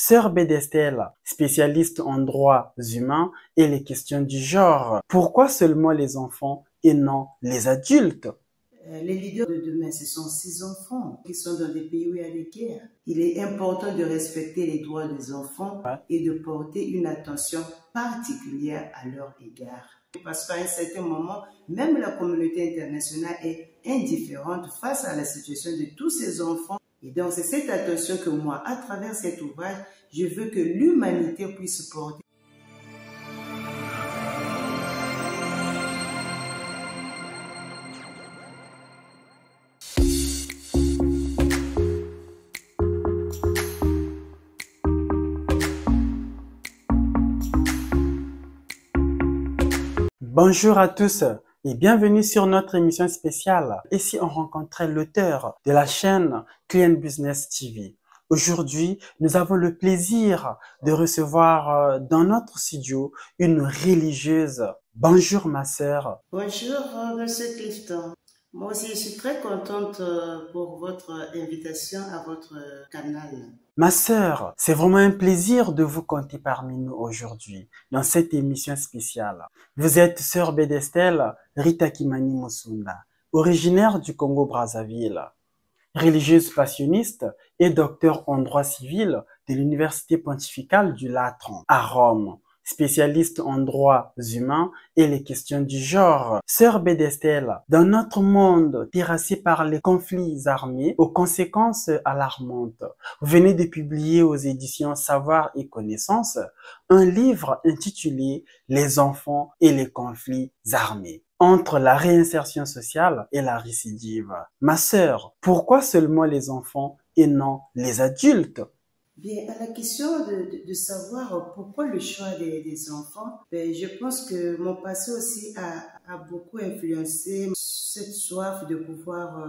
Sœur Bédestel, spécialiste en droits humains et les questions du genre. Pourquoi seulement les enfants et non les adultes? Les leaders de demain, ce sont ces enfants qui sont dans des pays où il y a des guerres. Il est important de respecter les droits des enfants et de porter une attention particulière à leur égard. Parce qu'à un certain moment, même la communauté internationale est indifférente face à la situation de tous ces enfants. Et donc, c'est cette attention que moi, à travers cet ouvrage, je veux que l'humanité puisse porter. Bonjour à tous et bienvenue sur notre émission spéciale. Ici, on rencontrait l'auteur de la chaîne Client Business TV. Aujourd'hui, nous avons le plaisir de recevoir dans notre studio une religieuse. Bonjour ma sœur. Bonjour Monsieur Clifton. Moi aussi, je suis très contente pour votre invitation à votre canal. Ma sœur, c'est vraiment un plaisir de vous compter parmi nous aujourd'hui dans cette émission spéciale. Vous êtes sœur Bédestel Rita Kimani Musunda, originaire du Congo-Brazzaville, religieuse passionniste et docteur en droit civil de l'Université pontificale du Latran à Rome, spécialiste en droits humains et les questions du genre. Sœur Bédestel, dans notre monde terrassé par les conflits armés aux conséquences alarmantes, vous venez de publier aux éditions Savoir et Connaissance un livre intitulé Les enfants et les conflits armés, entre la réinsertion sociale et la récidive. Ma sœur, pourquoi seulement les enfants et non les adultes? Bien, à la question de savoir pourquoi le choix des enfants, ben, je pense que mon passé aussi a beaucoup influencé cette soif de pouvoir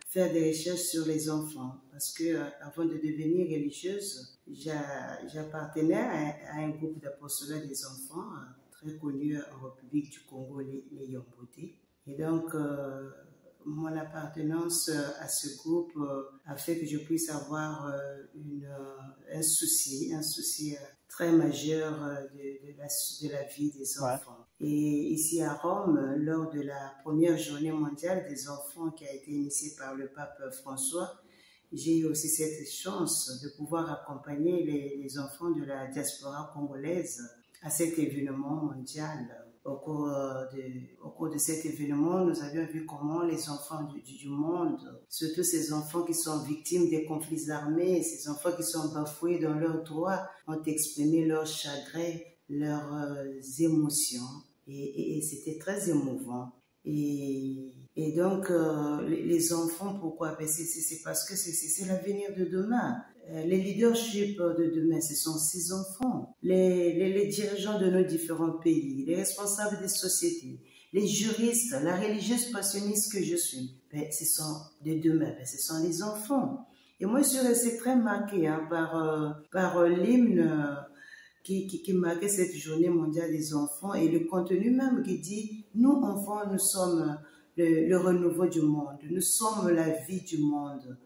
faire des recherches sur les enfants. Parce que avant de devenir religieuse, j'appartenais à un groupe d'apostolat des enfants très connu en République du Congo, les Yomboté. Et donc, mon appartenance à ce groupe a fait que je puisse avoir un souci très majeur de la vie des enfants. Et ici à Rome, lors de la première journée mondiale des enfants qui a été initiée par le pape François, j'ai eu aussi cette chance de pouvoir accompagner les enfants de la diaspora congolaise à cet événement mondial. Au cours de cet événement, nous avions vu comment les enfants du monde, surtout ces enfants qui sont victimes des conflits armés, ces enfants qui sont bafoués dans leurs droits, ont exprimé leur chagrin, leurs émotions. Et c'était très émouvant. Et donc, les enfants, pourquoi? Ben c'est parce que c'est l'avenir de demain. Les leaderships de demain, ce sont ces enfants. Les dirigeants de nos différents pays, les responsables des sociétés, les juristes, la religieuse passionniste que je suis, ben, ce sont de demain, ben, ce sont les enfants. Et moi, je suis restée très marquée par l'hymne qui marquait cette journée mondiale des enfants et le contenu même qui dit « Nous, enfants, nous sommes le renouveau du monde, nous sommes la vie du monde.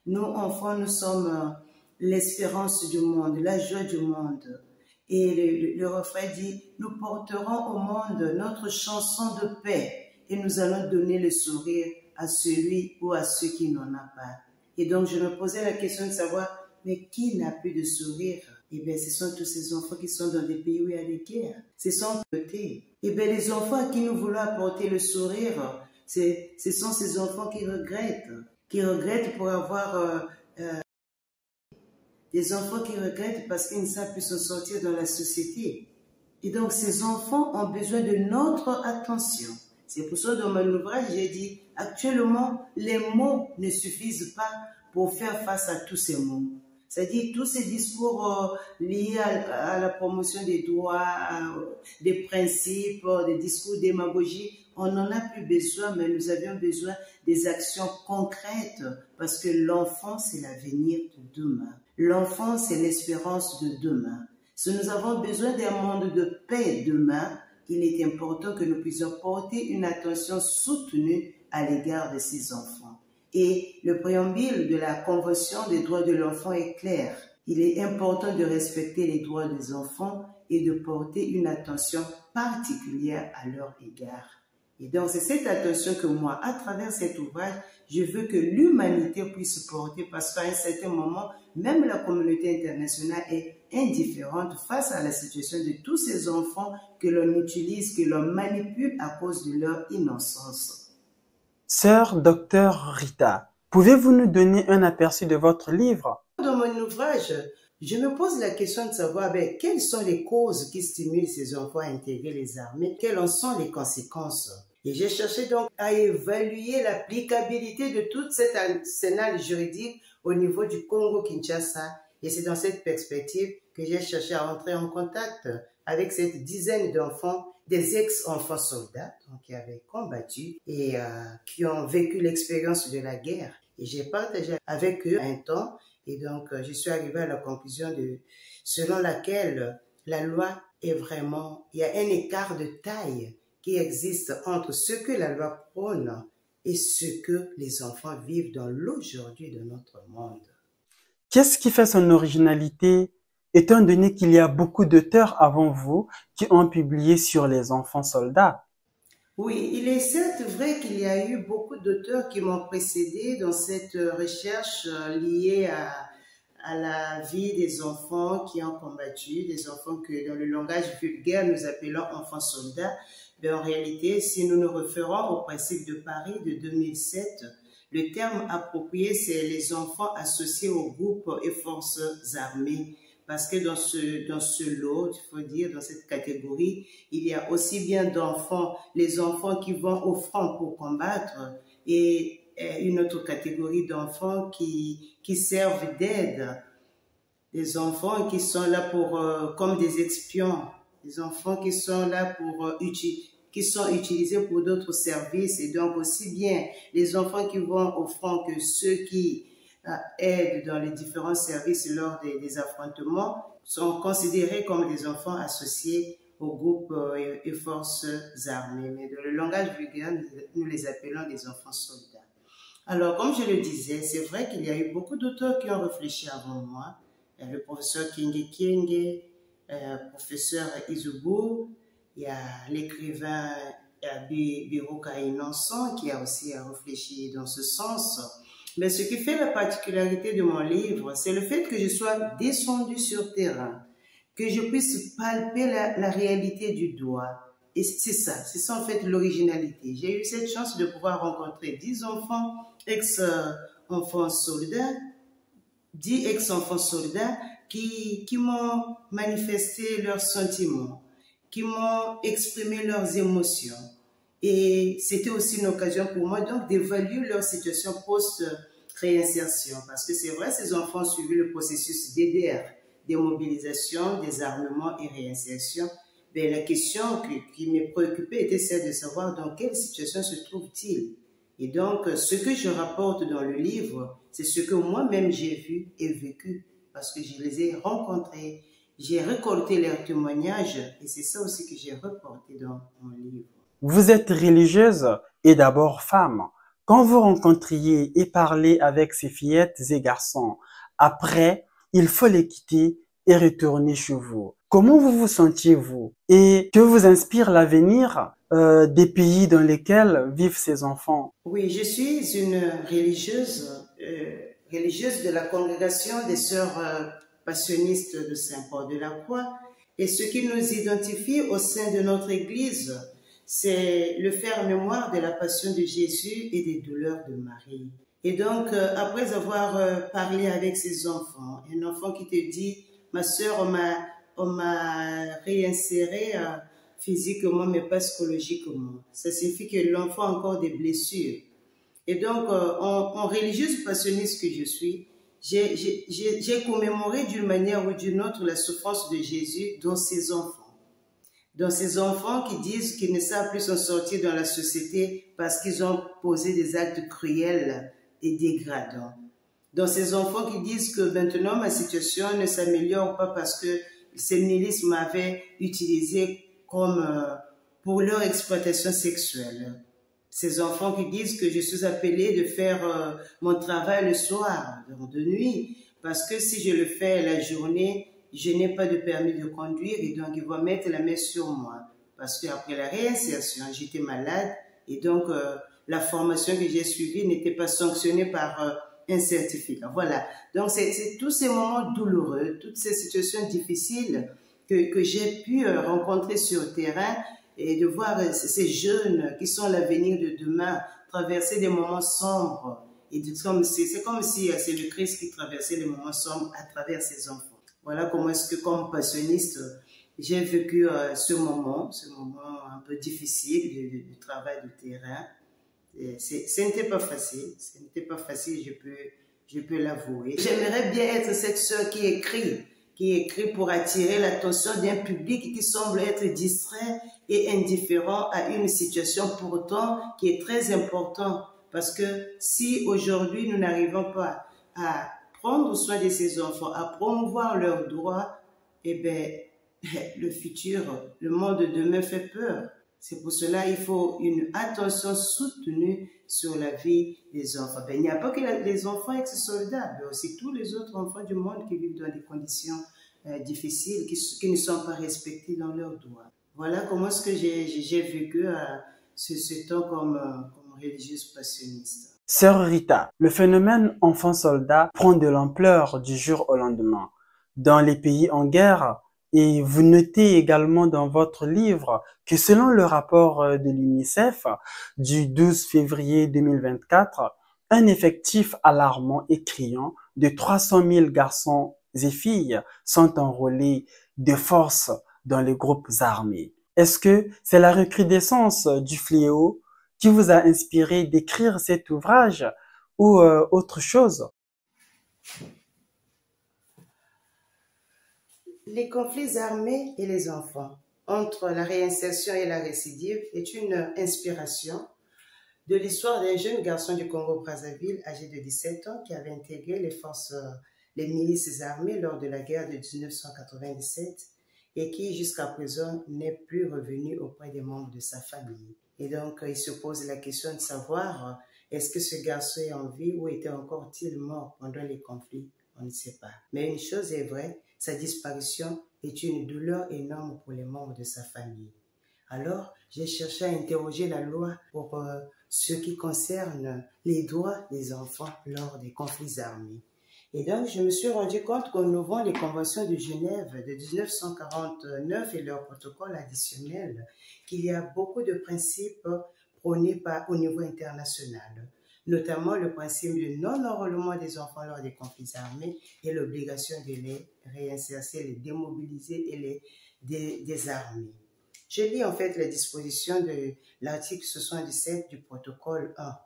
Nous, enfants, nous sommes l'espérance du monde, la joie du monde. » Et le refrain dit « Nous porterons au monde notre chanson de paix et nous allons donner le sourire à celui ou à ceux qui n'en ont pas. » Et donc, je me posais la question de savoir « Mais qui n'a plus de sourire ?» Eh bien, ce sont tous ces enfants qui sont dans des pays où il y a des guerres. Ce sont côté. Eh bien, les enfants à qui nous voulons apporter le sourire, ce sont ces enfants qui regrettent pour avoir des enfants qui regrettent parce qu'ils ne savent plus se sortir dans la société. Et donc, ces enfants ont besoin de notre attention. C'est pour ça que dans mon ouvrage, j'ai dit, actuellement, les mots ne suffisent pas pour faire face à tous ces mots. C'est-à-dire tous ces discours liés à la promotion des droits, des principes, des discours démagogiques, on n'en a plus besoin, mais nous avions besoin des actions concrètes parce que l'enfant, c'est l'avenir de demain. L'enfant, c'est l'espérance de demain. Si nous avons besoin d'un monde de paix demain, il est important que nous puissions porter une attention soutenue à l'égard de ces enfants. Et le préambule de la Convention des droits de l'enfant est clair. Il est important de respecter les droits des enfants et de porter une attention particulière à leur égard. Et donc, c'est cette attention que moi, à travers cet ouvrage, je veux que l'humanité puisse porter parce qu'à un certain moment, même la communauté internationale est indifférente face à la situation de tous ces enfants que l'on utilise, que l'on manipule à cause de leur innocence. Sœur Docteur Rita, pouvez-vous nous donner un aperçu de votre livre? Dans mon ouvrage, je me pose la question de savoir quelles sont les causes qui stimulent ces enfants à intégrer les armées, quelles en sont les conséquences. Et j'ai cherché donc à évaluer l'applicabilité de toute cette arsenal juridique au niveau du Congo-Kinshasa. Et c'est dans cette perspective que j'ai cherché à entrer en contact avec cette dizaine d'enfants, des ex-enfants soldats donc, qui avaient combattu et qui ont vécu l'expérience de la guerre. Et j'ai partagé avec eux un temps et donc je suis arrivée à la conclusion selon laquelle la loi est vraiment, il y a un écart de taille qui existe entre ce que la loi prône et ce que les enfants vivent dans l'aujourd'hui de notre monde. Qu'est-ce qui fait son originalité, étant donné qu'il y a beaucoup d'auteurs avant vous qui ont publié sur les enfants soldats? Oui, il est certes vrai qu'il y a eu beaucoup d'auteurs qui m'ont précédé dans cette recherche liée à la vie des enfants qui ont combattu, des enfants que dans le langage vulgaire nous appelons enfants soldats. Mais en réalité, si nous nous référons au principe de Paris de 2007, le terme approprié, c'est les enfants associés aux groupes et forces armées. Parce que dans ce lot, il faut dire, dans cette catégorie, il y a aussi bien d'enfants, les enfants qui vont au front pour combattre, et une autre catégorie d'enfants qui servent d'aide. Des enfants qui sont là comme des espions, des enfants qui sont là qui sont utilisés pour d'autres services, et donc aussi bien les enfants qui vont au front que ceux qui aident dans les différents services lors des affrontements sont considérés comme des enfants associés aux groupes et forces armées. Mais dans le langage vulgaire, nous les appelons des enfants soldats. Alors, comme je le disais, c'est vrai qu'il y a eu beaucoup d'auteurs qui ont réfléchi avant moi. Le professeur Kinge Kienge, professeur Izubu, il y a l'écrivain Biruka Inonson qui a aussi réfléchi dans ce sens. Mais ce qui fait la particularité de mon livre, c'est le fait que je sois descendu sur terrain, que je puisse palper la réalité du doigt. Et c'est ça en fait l'originalité. J'ai eu cette chance de pouvoir rencontrer 10 enfants, ex-enfants soldats, 10 ex-enfants soldats qui m'ont manifesté leurs sentiments, qui m'ont exprimé leurs émotions. Et c'était aussi une occasion pour moi donc d'évaluer leur situation post-réinsertion. Parce que c'est vrai, ces enfants ont suivi le processus DDR, démobilisation, désarmement et réinsertion. Mais la question qui me préoccupait était celle de savoir dans quelle situation se trouvent-ils. Et donc, ce que je rapporte dans le livre, c'est ce que moi-même j'ai vu et vécu, parce que je les ai rencontrés, j'ai récolté leurs témoignages, et c'est ça aussi que j'ai reporté dans mon livre. Vous êtes religieuse et d'abord femme. Quand vous rencontriez et parlez avec ces fillettes et garçons, après, il faut les quitter et retourner chez vous. Comment vous vous sentiez-vous? Et que vous inspire l'avenir des pays dans lesquels vivent ces enfants? Oui, je suis une religieuse de la congrégation des sœurs passionnistes de Saint-Paul de la Croix. Et ce qui nous identifie au sein de notre Église, c'est le faire mémoire de la passion de Jésus et des douleurs de Marie. Et donc, après avoir parlé avec ces enfants, un enfant qui te dit, ma sœur, on m'a réinséré physiquement, mais pas psychologiquement. Ça signifie que l'enfant a encore des blessures. Et donc, en religieuse passionniste que je suis, j'ai commémoré d'une manière ou d'une autre la souffrance de Jésus dans ses enfants. Dans ces enfants qui disent qu'ils ne savent plus s'en sortir dans la société parce qu'ils ont posé des actes cruels et dégradants. Dans ces enfants qui disent que maintenant ma situation ne s'améliore pas parce que ces milices m'avaient utilisé comme pour leur exploitation sexuelle. Ces enfants qui disent que je suis appelée de faire mon travail le soir, de nuit, Parce que si je le fais la journée, je n'ai pas de permis de conduire et donc ils vont mettre la main sur moi. Parce qu'après la réinsertion, j'étais malade et donc la formation que j'ai suivie n'était pas sanctionnée par un certificat. Voilà. Donc c'est tous ces moments douloureux, toutes ces situations difficiles que j'ai pu rencontrer sur le terrain et de voir ces jeunes qui sont l'avenir de demain traverser des moments sombres. Et c'est comme si c'est le Christ qui traversait les moments sombres à travers ses enfants. Voilà comment est-ce que, comme passionniste, j'ai vécu ce moment un peu difficile du travail de terrain. Ce n'était pas facile, je peux l'avouer. J'aimerais bien être cette sœur qui écrit pour attirer l'attention d'un public qui semble être distrait et indifférent à une situation pourtant qui est très importante. Parce que si aujourd'hui nous n'arrivons pas à prendre soin de ces enfants, à promouvoir leurs droits, eh bien, le futur, le monde de demain fait peur. C'est pour cela qu'il faut une attention soutenue sur la vie des enfants. Il n'y a pas que les enfants ex-soldats, mais aussi tous les autres enfants du monde qui vivent dans des conditions difficiles, qui ne sont pas respectés dans leurs droits. Voilà comment est-ce que j'ai vécu ce temps comme religieuse passionniste. Sœur Rita, le phénomène enfant-soldat prend de l'ampleur du jour au lendemain. Dans les pays en guerre, et vous notez également dans votre livre que selon le rapport de l'UNICEF du 12 février 2024, un effectif alarmant et criant de 300 000 garçons et filles sont enrôlés de force dans les groupes armés. Est-ce que c'est la recrudescence du fléau qui vous a inspiré d'écrire cet ouvrage ou autre chose? Les conflits armés et les enfants, entre la réinsertion et la récidive, est une inspiration de l'histoire d'un jeune garçon du Congo-Brazzaville âgé de 17 ans qui avait intégré les milices armées lors de la guerre de 1997 et qui, jusqu'à présent, n'est plus revenu auprès des membres de sa famille. Et donc, il se pose la question de savoir, est-ce que ce garçon est en vie ou était encore-il mort pendant les conflits? On ne sait pas. Mais une chose est vraie, sa disparition est une douleur énorme pour les membres de sa famille. Alors, j'ai cherché à interroger la loi pour ce qui concerne les droits des enfants lors des conflits armés. Et donc, je me suis rendu compte qu'en ouvrant les conventions de Genève de 1949 et leurs protocoles additionnels, qu'il y a beaucoup de principes prônés au niveau international, notamment le principe du non-enrôlement des enfants lors des conflits armés et l'obligation de les réinsérer, les démobiliser et les désarmer. Je lis en fait les dispositions de l'article 77 du protocole 1,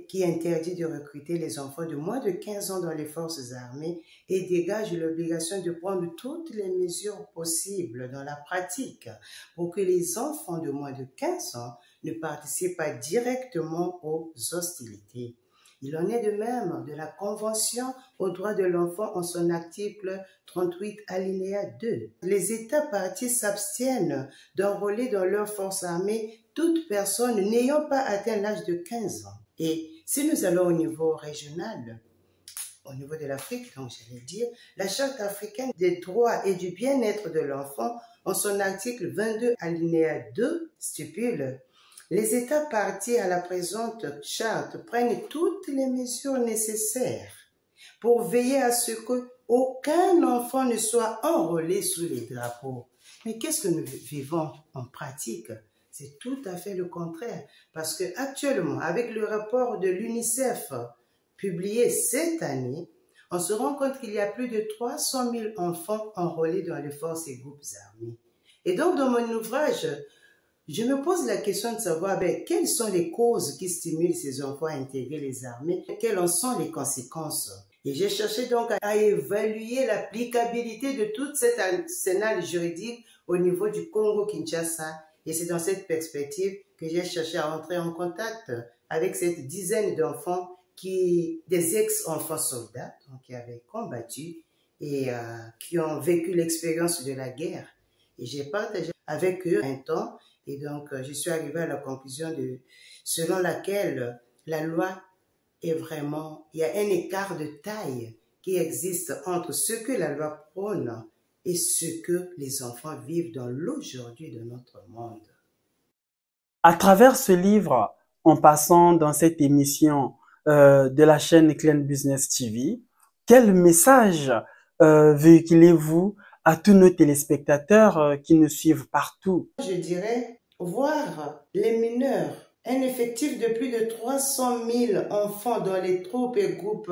qui interdit de recruter les enfants de moins de 15 ans dans les forces armées et dégage l'obligation de prendre toutes les mesures possibles dans la pratique pour que les enfants de moins de 15 ans ne participent pas directement aux hostilités. Il en est de même de la Convention aux droits de l'enfant en son article 38 alinéa 2. Les États parties s'abstiennent d'enrôler dans leurs forces armées toute personne n'ayant pas atteint l'âge de 15 ans. Et si nous allons au niveau régional, au niveau de l'Afrique, donc j'allais dire, la Charte africaine des droits et du bien-être de l'enfant, en son article 22 alinéa 2, stipule: les États partis à la présente charte prennent toutes les mesures nécessaires pour veiller à ce qu'aucun enfant ne soit enrôlé sous les drapeaux. Mais qu'est-ce que nous vivons en pratique? C'est tout à fait le contraire, parce que actuellement, avec le rapport de l'UNICEF publié cette année, on se rend compte qu'il y a plus de 300 000 enfants enrôlés dans les forces et groupes armés. Et donc, dans mon ouvrage, je me pose la question de savoir quelles sont les causes qui stimulent ces enfants à intégrer les armées, quelles en sont les conséquences. Et j'ai cherché donc à évaluer l'applicabilité de toute cette arsenal juridique au niveau du Congo-Kinshasa. Et c'est dans cette perspective que j'ai cherché à entrer en contact avec cette dizaine d'enfants des ex-enfants soldats, donc qui avaient combattu et qui ont vécu l'expérience de la guerre. Et j'ai partagé avec eux un temps. Et donc, je suis arrivée à la conclusion selon laquelle la loi est vraiment, il y a un écart de taille qui existe entre ce que la loi prône et ce que les enfants vivent dans l'aujourd'hui de notre monde. À travers ce livre, en passant dans cette émission de la chaîne Clean Business TV, quel message véhiculez-vous à tous nos téléspectateurs qui nous suivent partout? Je dirais voir les mineurs, un effectif de plus de 300 000 enfants dans les troupes et groupes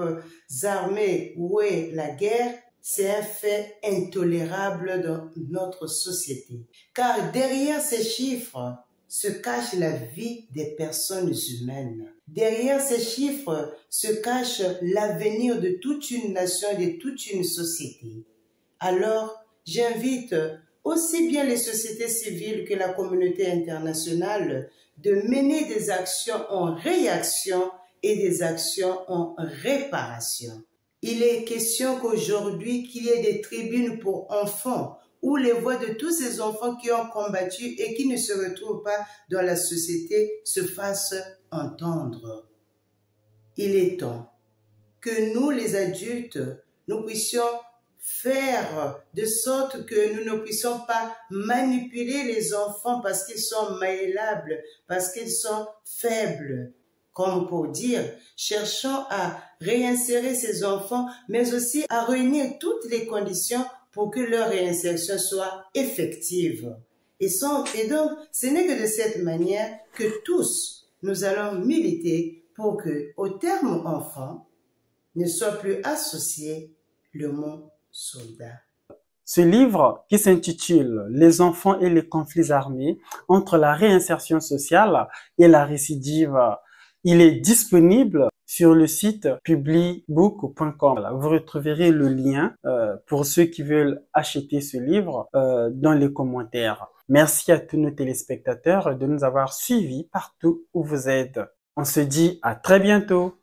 armés où est la guerre, c'est un fait intolérable dans notre société. Car derrière ces chiffres se cache la vie des personnes humaines. Derrière ces chiffres se cache l'avenir de toute une nation et de toute une société. Alors, j'invite aussi bien les sociétés civiles que la communauté internationale de mener des actions en réaction et des actions en réparation. Il est question qu'aujourd'hui, qu'il y ait des tribunes pour enfants où les voix de tous ces enfants qui ont combattu et qui ne se retrouvent pas dans la société se fassent entendre. Il est temps que nous, les adultes, nous puissions faire de sorte que nous ne puissions pas manipuler les enfants parce qu'ils sont malléables, parce qu'ils sont faibles. Comme pour dire, cherchons à réinsérer ces enfants, mais aussi à réunir toutes les conditions pour que leur réinsertion soit effective. Et donc, ce n'est que de cette manière que tous, nous allons militer pour que, au terme enfant, ne soit plus associé le mot soldat. Ce livre, qui s'intitule « Les enfants et les conflits armés entre la réinsertion sociale et la récidive », il est disponible sur le site publibook.com. Vous retrouverez le lien pour ceux qui veulent acheter ce livre dans les commentaires. Merci à tous nos téléspectateurs de nous avoir suivis partout où vous êtes. On se dit à très bientôt.